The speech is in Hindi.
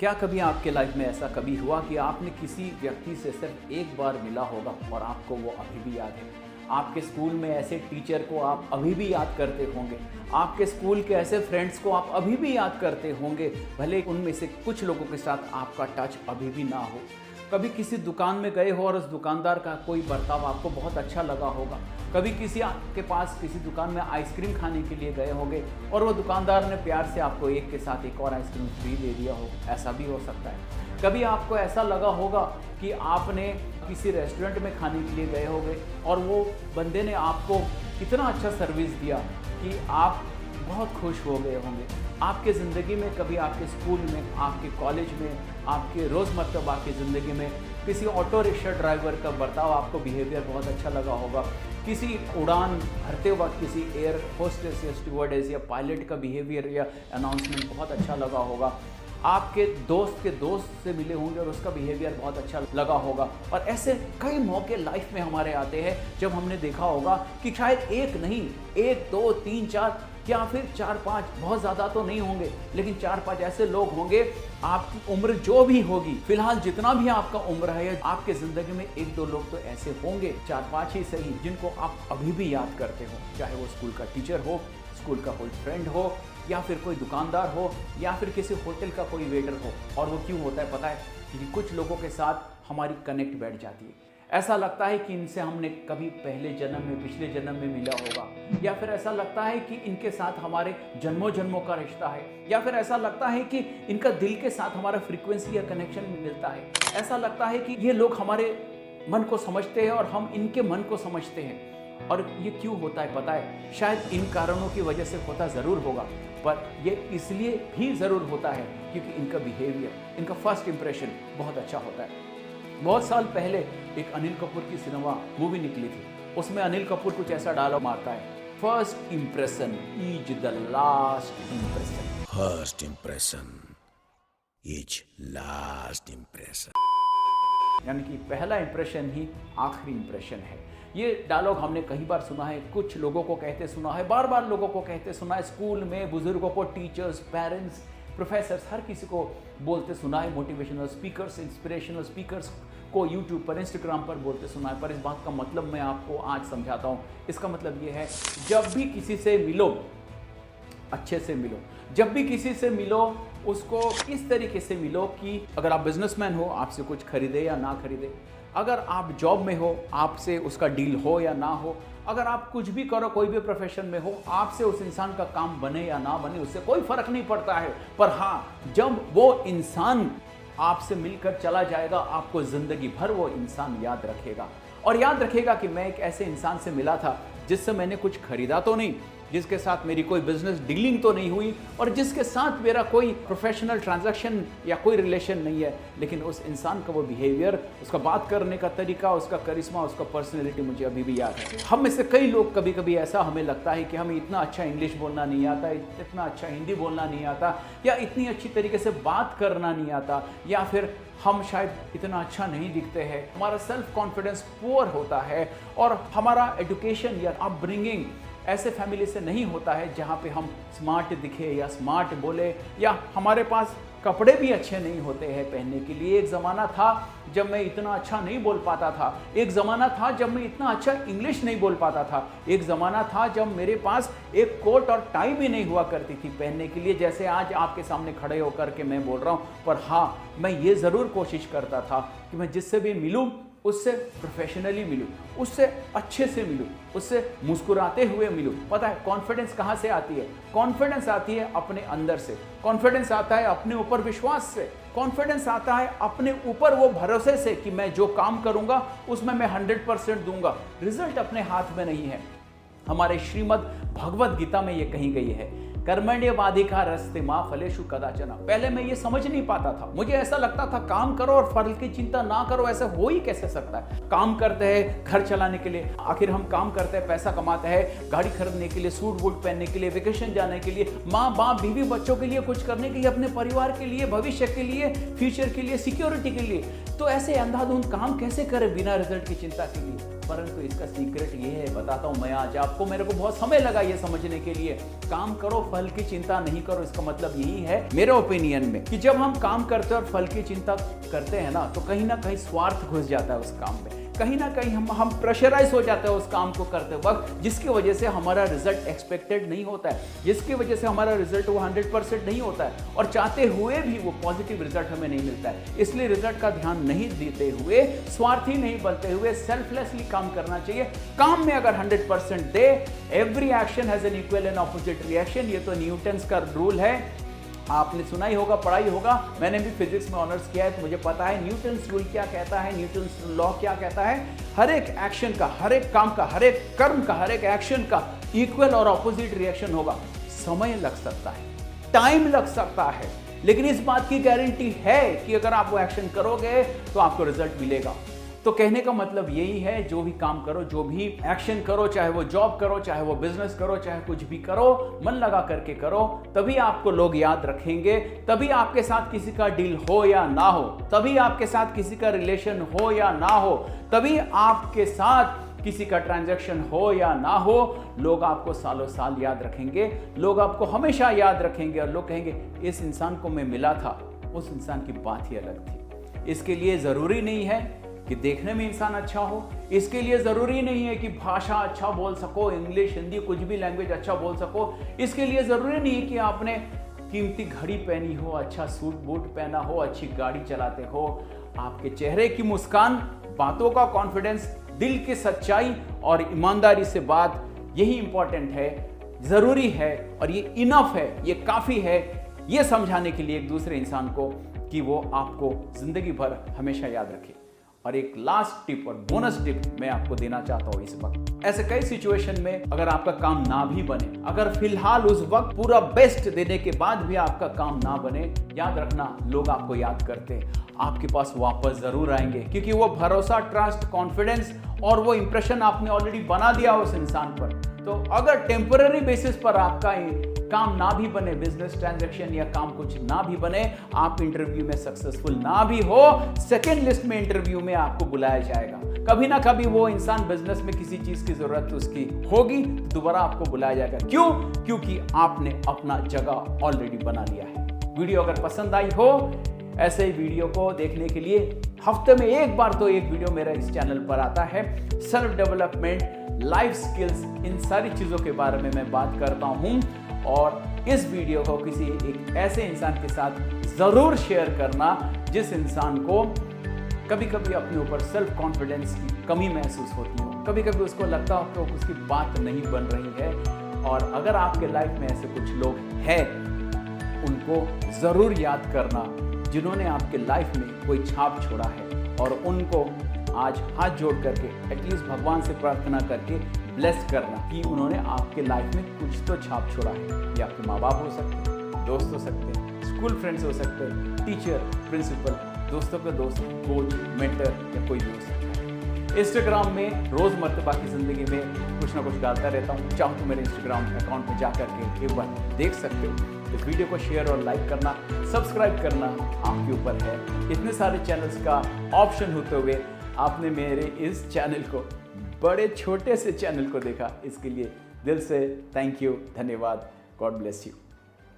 क्या कभी आपके लाइफ में ऐसा कभी हुआ कि आपने किसी व्यक्ति से सिर्फ एक बार मिला होगा और आपको वो अभी भी याद है? आपके स्कूल में ऐसे टीचर को आप अभी भी याद करते होंगे, आपके स्कूल के ऐसे फ्रेंड्स को आप अभी भी याद करते होंगे, भले उनमें से कुछ लोगों के साथ आपका टच अभी भी ना हो। कभी किसी दुकान में गए हो और उस दुकानदार का कोई बर्ताव आपको बहुत अच्छा लगा होगा। कभी किसी आपके पास किसी दुकान में आइसक्रीम खाने के लिए गए होंगे और वो दुकानदार ने प्यार से आपको एक के साथ एक और आइसक्रीम फ्री दे दिया हो, ऐसा भी हो सकता है। कभी आपको ऐसा लगा होगा कि आपने किसी रेस्टोरेंट में खाने के लिए गए होंगे और वो बंदे ने आपको इतना अच्छा सर्विस दिया कि आप बहुत खुश हो गए होंगे। आपके ज़िंदगी में कभी आपके स्कूल में, आपके कॉलेज में, आपके रोज़मर्रा की ज़िंदगी में किसी ऑटो रिक्शा ड्राइवर का बर्ताव, आपको बिहेवियर बहुत अच्छा लगा होगा। किसी उड़ान भरते वक्त किसी एयर होस्टेस या स्टूवर्डेस या पायलट का बिहेवियर या अनाउंसमेंट बहुत अच्छा लगा होगा। आपके दोस्त के दोस्त से मिले होंगे और उसका बिहेवियर बहुत अच्छा लगा होगा। और ऐसे कई मौके लाइफ में हमारे आते हैं जब हमने देखा होगा कि शायद एक नहीं, 1, 2, 3, 4 या फिर 4, 5, बहुत ज़्यादा तो नहीं होंगे, लेकिन 4, 5 ऐसे लोग होंगे। आपकी उम्र जो भी होगी, फिलहाल जितना भी आपका उम्र है, आपके ज़िंदगी में 1, 2 लोग तो ऐसे होंगे, 4, 5 ही सही, जिनको आप अभी भी याद करते हो। चाहे वो स्कूल का टीचर हो, स्कूल का कोई फ्रेंड हो, या फिर कोई दुकानदार हो, या फिर किसी होटल का कोई वेटर हो। और वो क्यों होता है पता है? क्योंकि कुछ लोगों के साथ हमारी कनेक्ट बैठ जाती है। ऐसा लगता है कि इनसे हमने कभी पहले जन्म में, पिछले जन्म में मिला होगा, या फिर ऐसा लगता है कि इनके साथ हमारे जन्मों जन्मों का रिश्ता है, या फिर ऐसा लगता है कि इनका दिल के साथ हमारा फ्रीक्वेंसी या कनेक्शन मिलता है। ऐसा लगता है कि ये लोग हमारे मन को समझते हैं और हम इनके मन को समझते हैं। और ये क्यों होता है पता है? शायद इन कारणों की वजह से होता ज़रूर होगा, पर ये इसलिए भी ज़रूर होता है क्योंकि इनका बिहेवियर, इनका फर्स्ट इंप्रेशन बहुत अच्छा होता है। बहुत साल पहले एक अनिल कपूर की सिनेमा मूवी निकली थी। उसमें अनिल कपूर कुछ ऐसा डायलॉग मारता है, first impression is the last impression. First impression is last impression. यानी कि पहला इंप्रेशन ही आखिरी इंप्रेशन है। ये डायलॉग हमने कई बार सुना है, कुछ लोगों को कहते सुना है, बार बार लोगों को कहते सुना है, स्कूल में बुजुर्गों को, टीचर्स, पेरेंट्स, प्रोफेसर्स, हर किसी को बोलते सुना है। मोटिवेशनल स्पीकर्स, इंस्पिरेशनल स्पीकर्स को यूट्यूब पर, इंस्टाग्राम पर बोलते सुना है। पर इस बात का मतलब मैं आपको आज समझाता हूँ। इसका मतलब ये है, जब भी किसी से मिलो, अच्छे से मिलो। जब भी किसी से मिलो, उसको इस तरीके से मिलो कि अगर आप बिजनेसमैन हो, आपसे कुछ खरीदे या ना खरीदे। अगर आप जॉब में हो, आपसे उसका डील हो या ना हो। अगर आप कुछ भी करो, कोई भी प्रोफेशन में हो, आपसे उस इंसान का काम बने या ना बने, उससे कोई फर्क नहीं पड़ता है। पर हाँ, जब वो इंसान आपसे मिलकर चला जाएगा, आपको जिंदगी भर वो इंसान याद रखेगा। और याद रखेगा कि मैं एक ऐसे इंसान से मिला था जिससे मैंने कुछ खरीदा तो नहीं, जिसके साथ मेरी कोई बिजनेस डीलिंग तो नहीं हुई, और जिसके साथ मेरा कोई प्रोफेशनल ट्रांजैक्शन या कोई रिलेशन नहीं है, लेकिन उस इंसान का वो बिहेवियर, उसका बात करने का तरीका, उसका करिश्मा, उसका पर्सनैलिटी मुझे अभी भी याद है। हम में से कई लोग कभी कभी ऐसा हमें लगता है कि हमें इतना अच्छा इंग्लिश बोलना नहीं आता, इतना अच्छा हिंदी बोलना नहीं आता, या इतनी अच्छी तरीके से बात करना नहीं आता, या फिर हम शायद इतना अच्छा नहीं दिखते हैं। हमारा सेल्फ कॉन्फिडेंस पुअर होता है, और हमारा एजुकेशन या अपब्रिंगिंग ऐसे फैमिली से नहीं होता है जहाँ पे हम स्मार्ट दिखे या स्मार्ट बोले, या हमारे पास कपड़े भी अच्छे नहीं होते हैं पहनने के लिए। एक ज़माना था जब मैं इतना अच्छा नहीं बोल पाता था, एक ज़माना था जब मैं इतना अच्छा इंग्लिश नहीं बोल पाता था, एक ज़माना था जब मेरे पास एक कोट और टाई भी नहीं हुआ करती थी पहनने के लिए, जैसे आज आपके सामने खड़े होकर के मैं बोल रहा हूँ। पर हाँ, मैं ये ज़रूर कोशिश करता था कि मैं जिससे भी मिलूँ उससे प्रोफेशनली मिलूँ, उससे अच्छे से मिलूँ, उससे मुस्कुराते हुए मिलूँ। पता है कॉन्फिडेंस कहाँ से आती है? कॉन्फिडेंस आती है अपने अंदर से। कॉन्फिडेंस आता है अपने ऊपर विश्वास से। कॉन्फिडेंस आता है अपने ऊपर वो भरोसे से कि मैं जो काम करूँगा उसमें मैं 100% दूंगा। रिजल्ट अपने हाथ में नहीं है। हमारे श्रीमद् भगवद गीता में ये कही गई है, कर्मण्येवाधिकारस्ते मा फलेषु कदाचन। पहले मैं ये समझ नहीं पाता था, मुझे ऐसा लगता था काम करो और फल की चिंता ना करो। ऐसा हो ही कैसे सकता है? काम करते हैं घर चलाने के लिए, आखिर हम काम करते हैं, पैसा कमाते हैं, गाड़ी खरीदने के लिए, सूट बूट पहनने के लिए, वेकेशन जाने के लिए, माँ बाप बीवी बच्चों के लिए कुछ करने के लिए, अपने परिवार के लिए, भविष्य के लिए, फ्यूचर के लिए, सिक्योरिटी के लिए। तो ऐसे अंधाधुंध काम कैसे करें बिना रिजल्ट की चिंता के लिए? परंतु इसका सीक्रेट ये है, बताता हूं मैं आज आपको। मेरे को बहुत समय लगा ये समझने के लिए। काम करो, फल की चिंता नहीं करो। इसका मतलब यही है मेरे ओपिनियन में कि जब हम काम करते हैं और फल की चिंता करते हैं ना, तो कहीं ना कहीं स्वार्थ घुस जाता है उस काम में। कहीं ना कहीं हम प्रेशराइज हो जाते हैं उस काम को करते वक्त, जिसकी वजह से हमारा रिजल्ट एक्सपेक्टेड नहीं होता है, जिसकी वजह से हमारा रिजल्ट वो 100% नहीं होता है, और चाहते हुए भी वो पॉजिटिव रिजल्ट हमें नहीं मिलता है। इसलिए रिजल्ट का ध्यान नहीं देते हुए, स्वार्थी नहीं बनते हुए, सेल्फलेसली काम करना चाहिए। काम में अगर 100% दे, every action has an equal and opposite reaction. ये तो न्यूटन्स का रूल है, आपने सुना ही होगा, पढ़ा ही होगा। मैंने भी फिजिक्स में ऑनर्स किया है, तो मुझे पता है न्यूटन्स रूल क्या कहता है, न्यूटन्स लॉ क्या कहता है। हर एक एक्शन का, हर एक काम का, हर एक कर्म का, हर एक एक्शन का इक्वल और ऑपोजिट रिएक्शन होगा। समय लग सकता है, टाइम लग सकता है, लेकिन इस बात की गारंटी है कि अगर आप वो एक्शन करोगे तो आपको रिजल्ट मिलेगा। तो कहने का मतलब यही है, जो भी काम करो, जो भी एक्शन करो, चाहे वो जॉब करो, चाहे वो बिजनेस करो, चाहे कुछ भी करो, मन लगा करके करो, तभी आपको लोग याद रखेंगे। तभी आपके साथ किसी का डील हो या ना हो, तभी आपके साथ किसी का रिलेशन हो या ना हो, तभी आपके साथ किसी का ट्रांजैक्शन हो या ना हो, लोग आपको सालों साल याद रखेंगे। लोग आपको हमेशा याद रखेंगे और लोग कहेंगे, इस इंसान को मैं मिला था, उस इंसान की बात ही अलग थी। इसके लिए जरूरी नहीं है कि देखने में इंसान अच्छा हो, इसके लिए जरूरी नहीं है कि भाषा अच्छा बोल सको, इंग्लिश, हिंदी, कुछ भी लैंग्वेज अच्छा बोल सको, इसके लिए जरूरी नहीं है कि आपने कीमती घड़ी पहनी हो, अच्छा सूट बूट पहना हो, अच्छी गाड़ी चलाते हो। आपके चेहरे की मुस्कान, बातों का कॉन्फिडेंस, दिल की सच्चाई और ईमानदारी से बात, यही इंपॉर्टेंट है, जरूरी है, और ये इनफ है, ये काफी है, ये समझाने के लिए एक दूसरे इंसान को कि वो आपको जिंदगी भर हमेशा याद रखे। और एक लास्ट टिप और बोनस टिप मैं आपको देना चाहता हूं इस वक्त। ऐसे कई सिचुएशन में अगर आपका काम ना भी बने, अगर फिलहाल उस वक्त पूरा बेस्ट देने के बाद भी आपका काम ना बने, याद रखना, लोग आपको याद करते हैं, आपके पास वापस जरूर आएंगे, क्योंकि वो भरोसा, ट्रस्ट, कॉन्फिडेंस और वो इंप्रेशन आपने ऑलरेडी बना दिया उस इंसान पर। तो अगर टेम्पररी बेसिस पर आपका काम ना भी बने, बिजनेस ट्रांजैक्शन या काम कुछ ना भी बने, आप इंटरव्यू में सक्सेसफुल ना भी हो, सेकेंड लिस्ट में इंटरव्यू में आपको बुलाया जाएगा। कभी ना कभी वो इंसान बिजनेस में किसी चीज की जरूरत उसकी होगी, दोबारा आपको बुलाया जाएगा। क्यों? क्योंकि आपने अपना जगह ऑलरेडी बना लिया है। वीडियो अगर पसंद आई हो, ऐसे ही वीडियो को देखने के लिए हफ्ते में एक बार तो एक वीडियो मेरा इस चैनल पर आता है। सेल्फ डेवलपमेंट, लाइफ स्किल्स, इन सारी चीजों के बारे में मैं बात करता हूं, और इस वीडियो को किसी एक ऐसे इंसान के साथ जरूर शेयर करना जिस इंसान को कभी कभी अपने ऊपर सेल्फ कॉन्फिडेंस की कमी महसूस होती हो, कभी कभी उसको लगता हो कि उसकी बात नहीं बन रही है। और अगर आपके लाइफ में ऐसे कुछ लोग हैं, उनको जरूर याद करना, जिन्होंने आपके लाइफ में कोई छाप छोड़ा है, और उनको आज हाथ जोड़ करके एटलीस्ट भगवान से प्रार्थना करके ब्लेस करना कि उन्होंने आपके लाइफ में कुछ तो छाप छोड़ा है। ये आपके माँ बाप हो सकते हैं, दोस्त हो सकते हैं, स्कूल फ्रेंड्स हो सकते हैं, टीचर, प्रिंसिपल, दोस्तों के दोस्त, कोच, मेंटर या कोई भी हो सकता है। इंस्टाग्राम में रोजमर्रा की जिंदगी में कुछ ना कुछ डालता रहता हूँ, चाहो तो मेरे इंस्टाग्राम अकाउंट में जाकर के एक बार देख सकते हो। इस वीडियो को शेयर और लाइक करना, सब्सक्राइब करना आपके ऊपर है। इतने सारे चैनल्स का ऑप्शन होते हुए आपने मेरे इस चैनल को, बड़े छोटे से चैनल को देखा, इसके लिए दिल से थैंक यू, धन्यवाद। God bless you.